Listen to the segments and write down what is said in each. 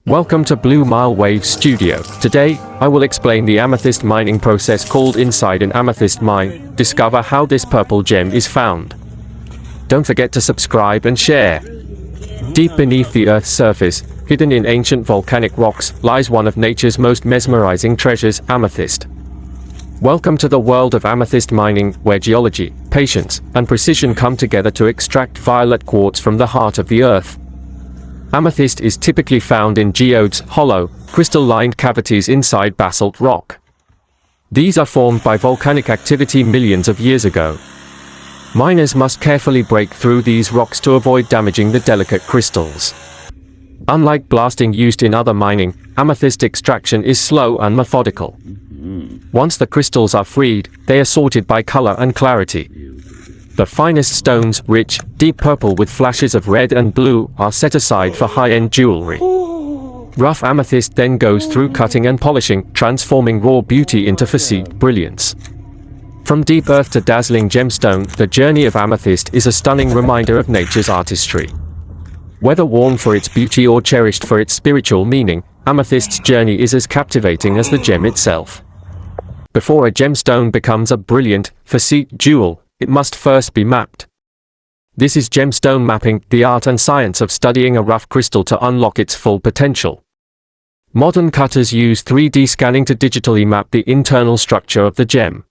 Welcome to BlueMileWavesStudio. Today, I will explain the amethyst mining process called inside an amethyst mine. Discover how this purple gem is found. Don't forget to subscribe and share. Deep beneath the Earth's surface, hidden in ancient volcanic rocks, lies one of nature's most mesmerizing treasures, amethyst. Welcome to the world of amethyst mining, where geology, patience, and precision come together to extract violet quartz from the heart of the Earth. Amethyst is typically found in geodes, hollow, crystal-lined cavities inside basalt rock. These are formed by volcanic activity millions of years ago. Miners must carefully break through these rocks to avoid damaging the delicate crystals. Unlike blasting used in other mining, amethyst extraction is slow and methodical. Once the crystals are freed, they are sorted by color and clarity. The finest stones, rich, deep purple with flashes of red and blue, are set aside for high-end jewelry. Rough amethyst then goes through cutting and polishing, transforming raw beauty into facete brilliance. From deep earth to dazzling gemstone, the journey of amethyst is a stunning reminder of nature's artistry. Whether worn for its beauty or cherished for its spiritual meaning, amethyst's journey is as captivating as the gem itself. Before a gemstone becomes a brilliant, facete jewel, it must first be mapped. This is gemstone mapping, the art and science of studying a rough crystal to unlock its full potential. Modern cutters use 3D scanning to digitally map the internal structure of the gem.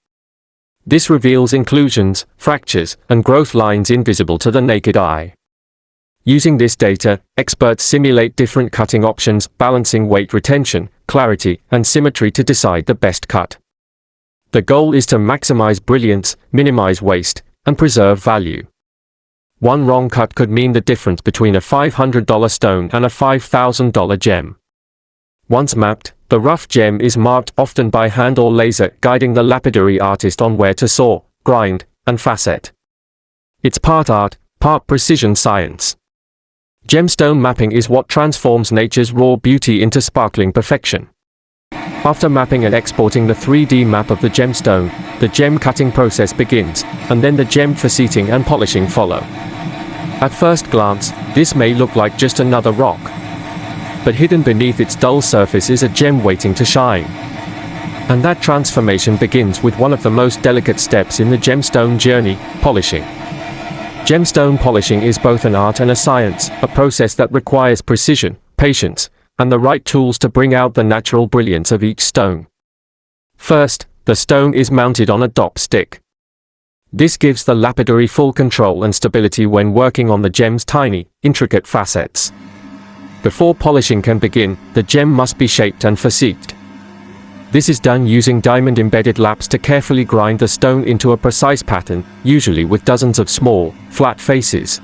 This reveals inclusions, fractures, and growth lines invisible to the naked eye. Using this data, experts simulate different cutting options, balancing weight retention, clarity, and symmetry to decide the best cut. The goal is to maximize brilliance, minimize waste, and preserve value. One wrong cut could mean the difference between a $500 stone and a $5,000 gem. Once mapped, the rough gem is marked, often by hand or laser, guiding the lapidary artist on where to saw, grind, and facet. It's part art, part precision science. Gemstone mapping is what transforms nature's raw beauty into sparkling perfection. After mapping and exporting the 3D map of the gemstone, the gem cutting process begins, and then the gem faceting and polishing follow. At first glance, this may look like just another rock. But hidden beneath its dull surface is a gem waiting to shine. And that transformation begins with one of the most delicate steps in the gemstone journey, polishing. Gemstone polishing is both an art and a science, a process that requires precision, patience, and the right tools to bring out the natural brilliance of each stone. First, the stone is mounted on a dop stick. This gives the lapidary full control and stability when working on the gem's tiny, intricate facets. Before polishing can begin, the gem must be shaped and faceted. This is done using diamond-embedded laps to carefully grind the stone into a precise pattern, usually with dozens of small, flat faces.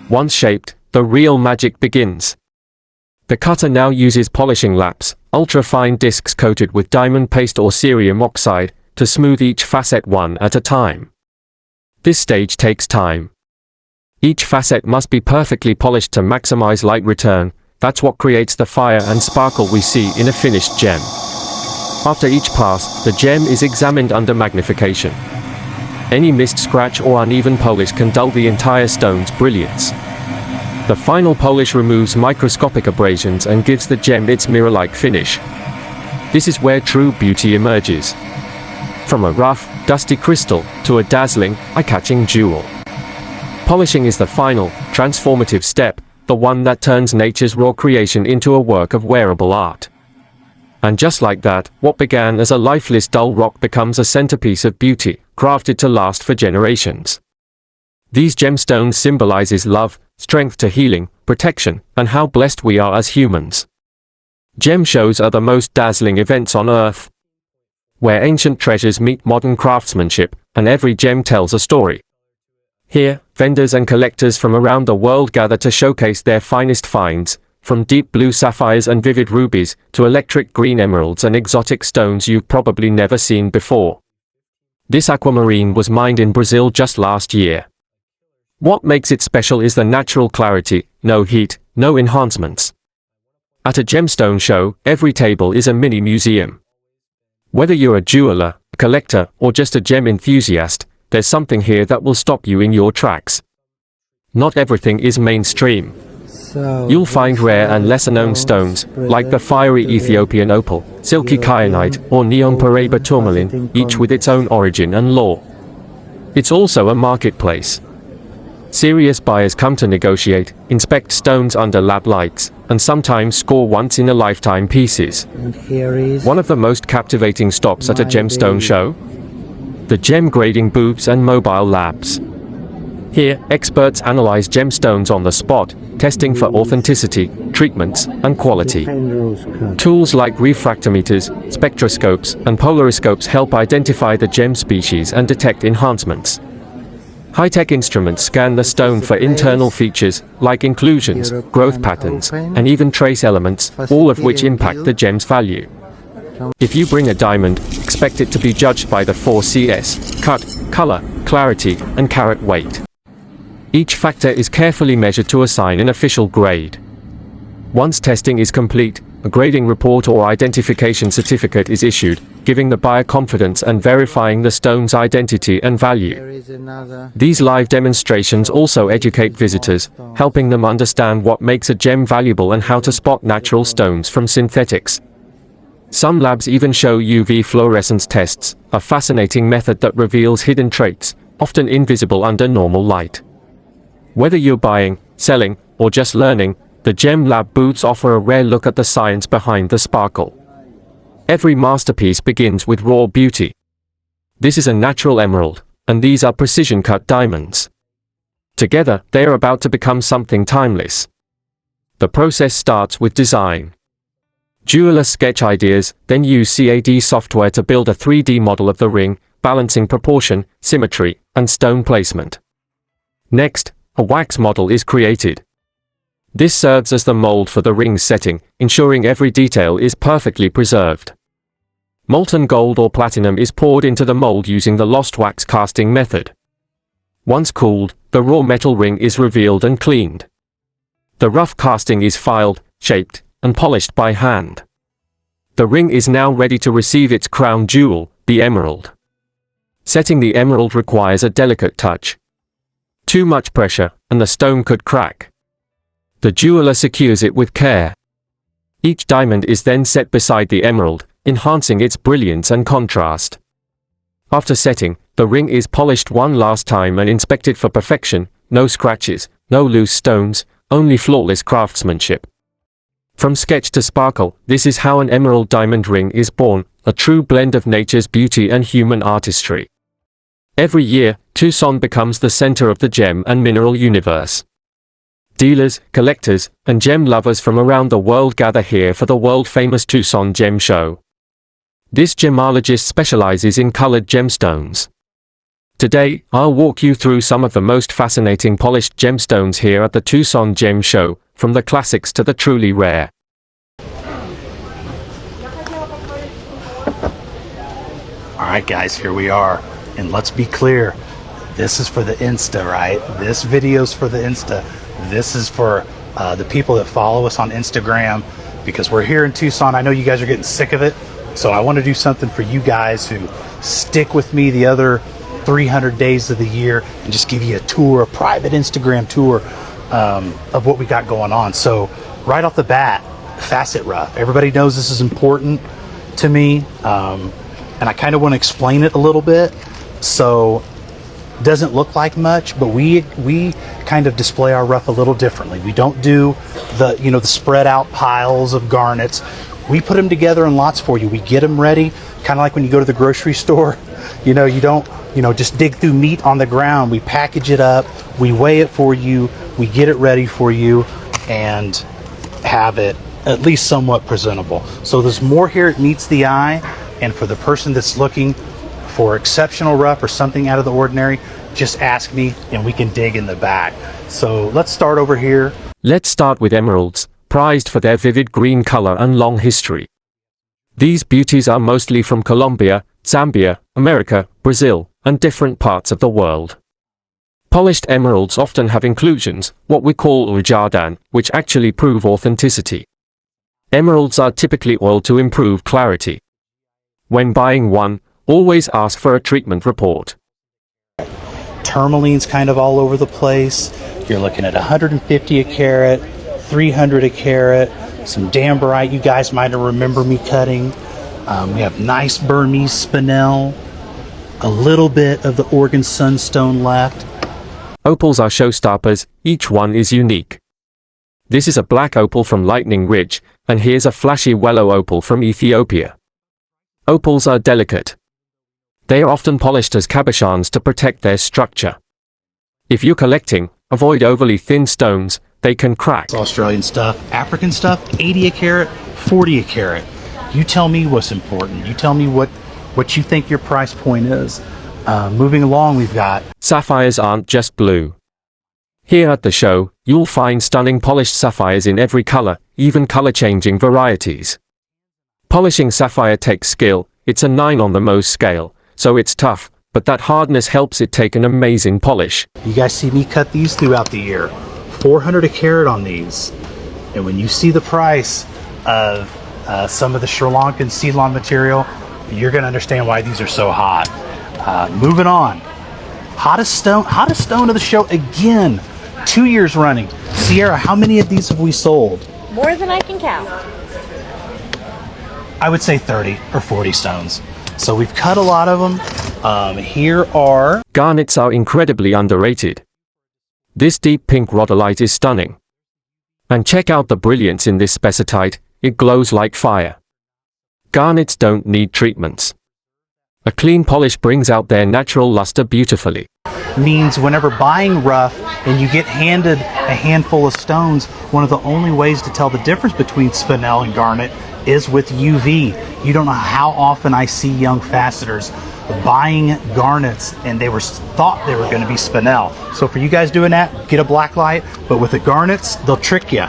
Once shaped, the real magic begins. The cutter now uses polishing laps, ultra-fine discs coated with diamond paste or cerium oxide, to smooth each facet one at a time. This stage takes time. Each facet must be perfectly polished to maximize light return. That's what creates the fire and sparkle we see in a finished gem. After each pass, the gem is examined under magnification. Any missed scratch or uneven polish can dull the entire stone's brilliance. The final polish removes microscopic abrasions and gives the gem its mirror-like finish. This is where true beauty emerges. From a rough, dusty crystal, to a dazzling, eye-catching jewel. Polishing is the final, transformative step, the one that turns nature's raw creation into a work of wearable art. And just like that, what began as a lifeless dull rock becomes a centerpiece of beauty, crafted to last for generations. These gemstones symbolizes love, strength to healing, protection, and how blessed we are as humans. Gem shows are the most dazzling events on Earth, where ancient treasures meet modern craftsmanship, and every gem tells a story. Here, vendors and collectors from around the world gather to showcase their finest finds, from deep blue sapphires and vivid rubies, to electric green emeralds and exotic stones you've probably never seen before. This aquamarine was mined in Brazil just last year. What makes it special is the natural clarity, no heat, no enhancements. At a gemstone show, every table is a mini museum. Whether you're a jeweler, a collector, or just a gem enthusiast, there's something here that will stop you in your tracks. Not everything is mainstream. You'll find rare and lesser-known stones, like the fiery Ethiopian opal, silky kyanite, or neon Paraiba tourmaline, each with its own origin and lore. It's also a marketplace. Serious buyers come to negotiate, inspect stones under lab lights, and sometimes score once-in-a-lifetime pieces. One of the most captivating stops at a gemstone show? The gem grading booths and mobile labs. Here, experts analyze gemstones on the spot, testing for authenticity, treatments, and quality. Tools like refractometers, spectroscopes, and polariscopes help identify the gem species and detect enhancements. High-tech instruments scan the stone for internal features, like inclusions, growth patterns, and even trace elements, all of which impact the gem's value. If you bring a diamond, expect it to be judged by the 4 Cs: cut, color, clarity, and carat weight. Each factor is carefully measured to assign an official grade. Once testing is complete, a grading report or identification certificate is issued, giving the buyer confidence and verifying the stone's identity and value. These live demonstrations also educate visitors, helping them understand what makes a gem valuable and how to spot natural stones from synthetics. Some labs even show UV fluorescence tests, a fascinating method that reveals hidden traits, often invisible under normal light. Whether you're buying, selling, or just learning, the gem lab booths offer a rare look at the science behind the sparkle. Every masterpiece begins with raw beauty. This is a natural emerald, and these are precision-cut diamonds. Together, they are about to become something timeless. The process starts with design. Jewelers sketch ideas, then use CAD software to build a 3D model of the ring, balancing proportion, symmetry, and stone placement. Next, a wax model is created. This serves as the mold for the ring's setting, ensuring every detail is perfectly preserved. Molten gold or platinum is poured into the mold using the lost wax casting method. Once cooled, the raw metal ring is revealed and cleaned. The rough casting is filed, shaped, and polished by hand. The ring is now ready to receive its crown jewel, the emerald. Setting the emerald requires a delicate touch. Too much pressure, and the stone could crack. The jeweler secures it with care. Each diamond is then set beside the emerald, enhancing its brilliance and contrast. After setting, the ring is polished one last time and inspected for perfection: no scratches, no loose stones, only flawless craftsmanship. From sketch to sparkle, this is how an emerald diamond ring is born, a true blend of nature's beauty and human artistry. Every year, Tucson becomes the center of the gem and mineral universe. Dealers, collectors, and gem lovers from around the world gather here for the world-famous Tucson Gem Show. This gemologist specializes in colored gemstones. Today, I'll walk you through some of the most fascinating polished gemstones here at the Tucson Gem Show, from the classics to the truly rare. Alright guys, here we are. And let's be clear, this is for the Insta, right? This video's for the Insta. This is for the people that follow us on Instagram, because we're here in Tucson. I know you guys are getting sick of it, so I want to do something for you guys who stick with me the other 300 days of the year and just give you a tour, a private Instagram tour of what we got going on. So right off the bat, facet rough. Everybody knows this is important to me, and I kind of want to explain it a little bit. So doesn't look like much, but we kind of display our rough a little differently. We don't do the the spread out piles of garnets. We put them together in lots for you. We get them ready, kind of like when you go to the grocery store. You don't just dig through meat on the ground. We package it up, we weigh it for you, we get it ready for you, and have it at least somewhat presentable. So there's more here. It meets the eye, and for the person that's looking for exceptional rough or something out of the ordinary, just ask me and we can dig in the back. So let's start over here. Let's start with emeralds, prized for their vivid green color and long history. These beauties are mostly from Colombia, Zambia, America, Brazil, and different parts of the world. Polished emeralds often have inclusions, what we call ujadan, which actually prove authenticity. Emeralds are typically oiled to improve clarity. When buying one, always ask for a treatment report. Tourmaline's kind of all over the place. You're looking at 150 a carat, 300 a carat. Some Dambarite, you guys might remember me cutting. We have nice Burmese spinel. A little bit of the Oregon Sunstone left. Opals are showstoppers, each one is unique. This is a black opal from Lightning Ridge, and here's a flashy yellow opal from Ethiopia. Opals are delicate. They are often polished as cabochons to protect their structure. If you're collecting, avoid overly thin stones, they can crack. It's Australian stuff. African stuff, 80 a carat, 40 a carat. You tell me what's important. You tell me what you think your price point is. Moving along, we've got... Sapphires aren't just blue. Here at the show, you'll find stunning polished sapphires in every color, even color-changing varieties. Polishing sapphire takes skill. It's a 9 on the Mohs scale, so it's tough, but that hardness helps it take an amazing polish. You guys see me cut these throughout the year. 400 a carat on these. And when you see the price of some of the Sri Lankan Ceylon material, you're going to understand why these are so hot. Moving on. Hottest stone of the show again. 2 years running. Sierra, how many of these have we sold? More than I can count. I would say 30 or 40 stones. So we've cut a lot of them. Here are... Garnets are incredibly underrated. This deep pink rhodolite is stunning. And check out the brilliance in this spessartite, it glows like fire. Garnets don't need treatments. A clean polish brings out their natural luster beautifully. Means whenever buying rough and you get handed a handful of stones, one of the only ways to tell the difference between spinel and garnet is with UV. You don't know how often I see young facetors buying garnets and they thought they were going to be spinel. So for you guys doing that, get a black light, but with the garnets, they'll trick you.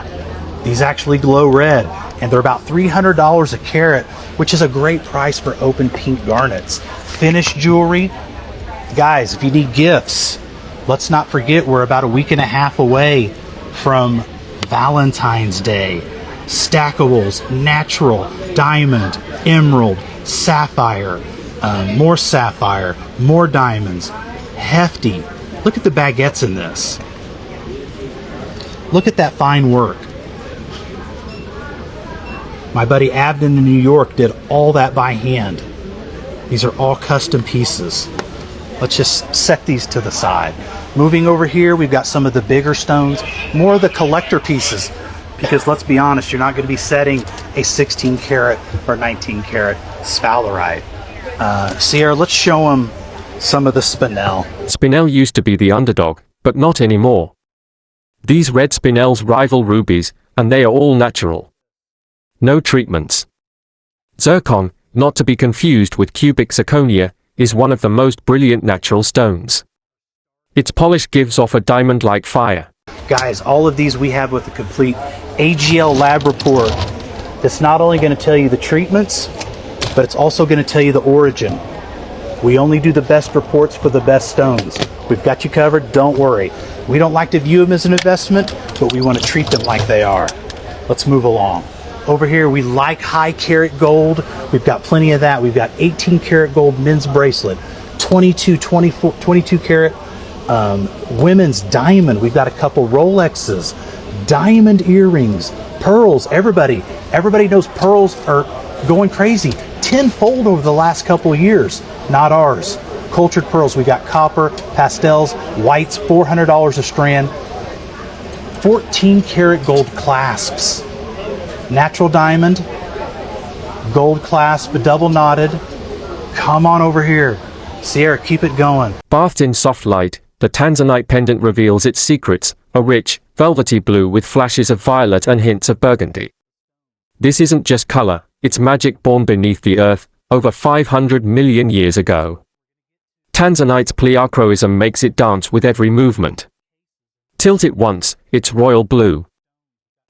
These actually glow red, and they're about $300 a carat, which is a great price for open pink garnets. Finished jewelry. Guys, if you need gifts, let's not forget we're about a week and a half away from Valentine's Day. Stackables, natural, diamond, emerald, sapphire, more diamonds, hefty. Look at the baguettes in this. Look at that fine work. My buddy Abden in New York did all that by hand. These are all custom pieces. Let's just set these to the side. Moving over here, we've got some of the bigger stones, more of the collector pieces, because let's be honest, you're not going to be setting a 16 karat or 19 karat sphalerite. Sierra, let's show them some of the spinel. Spinel used to be the underdog, but not anymore. These red spinels rival rubies, and they are all natural. No treatments. Zircon, not to be confused with cubic zirconia, is one of the most brilliant natural stones. Its polish gives off a diamond-like fire. Guys, all of these we have with a complete AGL lab report that's not only going to tell you the treatments, but it's also going to tell you the origin. We only do the best reports for the best stones. We've got you covered, don't worry. We don't like to view them as an investment, but we want to treat them like they are. Let's move along. Over here, we like high carat gold. We've got plenty of that. We've got 18 karat gold men's bracelet, 22 karat women's diamond. We've got a couple Rolexes, diamond earrings, pearls. Everybody knows pearls are going crazy. Tenfold over the last couple of years. Not ours. Cultured pearls. We got copper, pastels, whites, $400 a strand. 14 karat gold clasps. Natural diamond, gold clasp, double knotted. Come on over here. Sierra, keep it going. Bathed in soft light, the tanzanite pendant reveals its secrets, a rich, velvety blue with flashes of violet and hints of burgundy. This isn't just color, it's magic born beneath the earth, over 500 million years ago. Tanzanite's pleochroism makes it dance with every movement. Tilt it once, it's royal blue.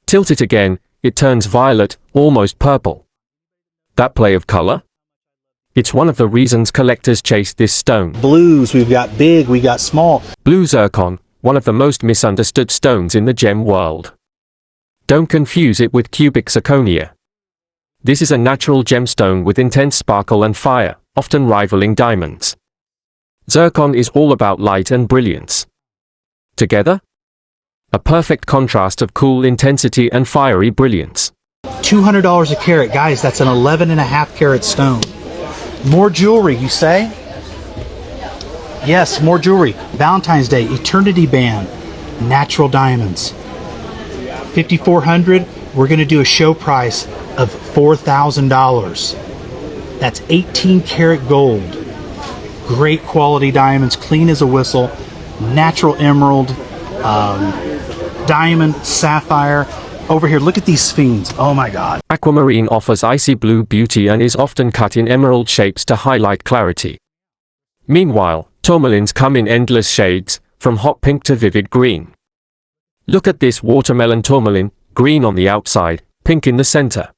Tilt it again, it turns violet, almost purple. That play of color? It's one of the reasons collectors chase this stone. Blues, we've got big, we got small. Blue zircon, one of the most misunderstood stones in the gem world. Don't confuse it with cubic zirconia. This is a natural gemstone with intense sparkle and fire, often rivaling diamonds. Zircon is all about light and brilliance. Together? A perfect contrast of cool intensity and fiery brilliance. $200 a carat. Guys, that's an 11.5 carat stone. More jewelry, you say? Yes, more jewelry. Valentine's Day, Eternity Band, natural diamonds. $5,400. We're going to do a show price of $4,000. That's 18 karat gold. Great quality diamonds, clean as a whistle. Natural emerald, diamond, sapphire. Over here, look at these sphenes. Oh my God. Aquamarine offers icy blue beauty and is often cut in emerald shapes to highlight clarity. Meanwhile, tourmalines come in endless shades, from hot pink to vivid green. Look at this watermelon tourmaline, green on the outside, pink in the center.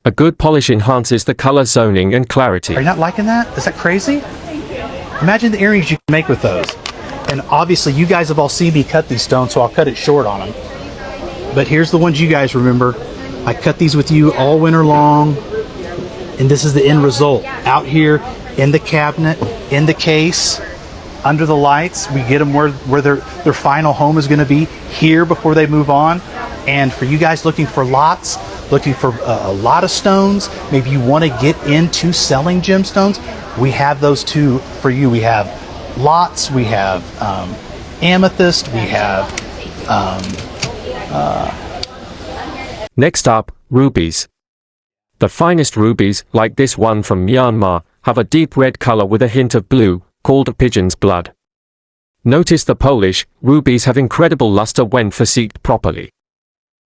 A good polish enhances the color zoning and clarity. Are you not liking that? Is that crazy? Imagine the earrings you can make with those. And obviously you guys have all seen me cut these stones, so I'll cut it short on them. But here's the ones you guys remember. I cut these with you all winter long, and this is the end result. Out here in the cabinet, in the case, under the lights. We get them where their final home is going to be, here before they move on. And for you guys looking for lots, looking for a lot of stones, maybe you want to get into selling gemstones, we have those too for you. We have lots, we have amethyst, we have Next up, rubies. The finest rubies, like this one from Myanmar, have a deep red color with a hint of blue, called pigeon's blood. Notice the polish, rubies have incredible luster when physiqued properly.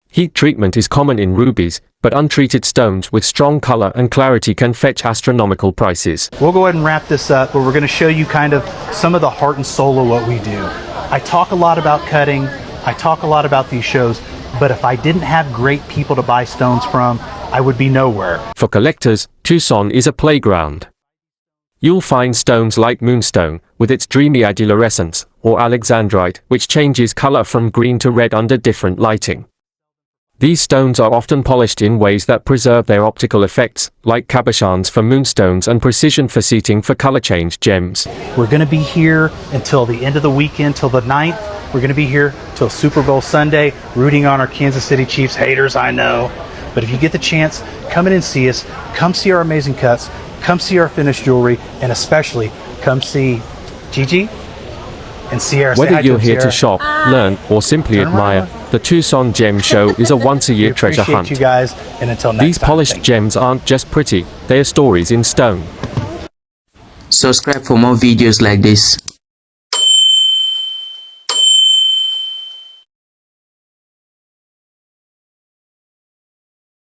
Heat treatment is common in rubies, but untreated stones with strong color and clarity can fetch astronomical prices. We'll go ahead and wrap this up, but we're going to show you kind of some of the heart and soul of what we do. I talk a lot about cutting, I talk a lot about these shows, but if I didn't have great people to buy stones from, I would be nowhere. For collectors, Tucson is a playground. You'll find stones like moonstone, with its dreamy adulorescence, or alexandrite, which changes color from green to red under different lighting. These stones are often polished in ways that preserve their optical effects, like cabochons for moonstones and precision faceting for color change gems. We're going to be here until the end of the weekend, till the 9th. We're going to be here till Super Bowl Sunday, rooting on our Kansas City Chiefs. Haters, I know. But if you get the chance, come in and see us. Come see our amazing cuts. Come see our finished jewelry. And especially, come see Gigi and Sierra. Whether you're here to shop, learn, or simply admire, the Tucson Gem Show is a once-a-year treasure hunt. You guys, and until next These time, polished gems aren't just pretty, they are stories in stone. Subscribe for more videos like this.